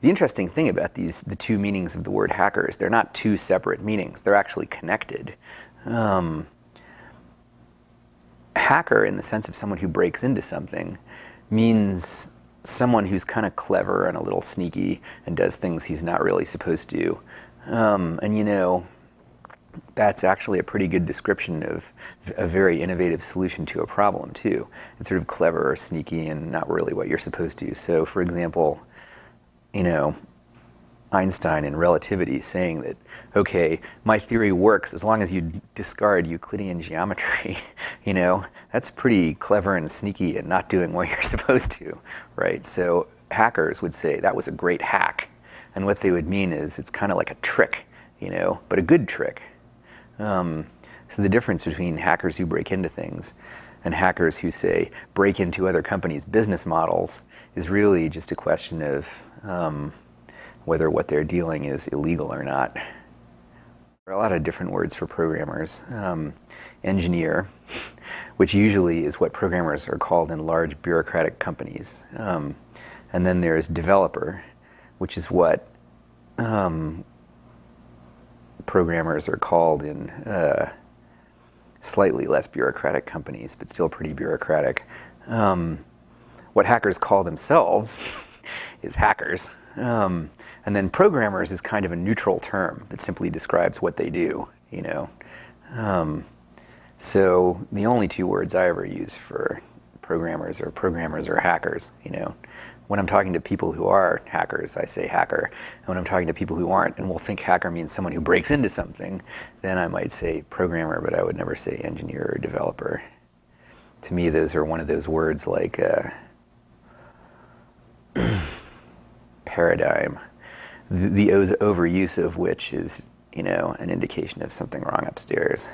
The interesting thing about the two meanings of the word hacker is they're not two separate meanings. They're actually connected. Hacker, in the sense of someone who breaks into something, means someone who's kind of clever and a little sneaky and does things he's not really supposed to. And you know, that's actually a pretty good description of a very innovative solution to a problem too. It's sort of clever or sneaky and not really what you're supposed to. So for example, you know, Einstein in relativity saying that, okay, my theory works as long as you discard Euclidean geometry, you know, that's pretty clever and sneaky and not doing what you're supposed to, right? So hackers would say that was a great hack. And what they would mean is it's kind of like a trick, you know, but a good trick. So the difference between hackers who break into things and hackers who, say, break into other companies' business models is really just a question of whether what they're dealing is illegal or not. There are a lot of different words for programmers. Engineer, which usually is what programmers are called in large bureaucratic companies. And then there's developer, which is what programmers are called in slightly less bureaucratic companies, but still pretty bureaucratic. What hackers call themselves is hackers. And then programmers is kind of a neutral term that simply describes what they do, you know. So the only two words I ever use for programmers are hackers, you know. When I'm talking to people who are hackers, I say hacker. And when I'm talking to people who aren't and will think hacker means someone who breaks into something, then I might say programmer, but I would never say engineer or developer. To me, those are one of those words like paradigm, the overuse of which is, you know, an indication of something wrong upstairs.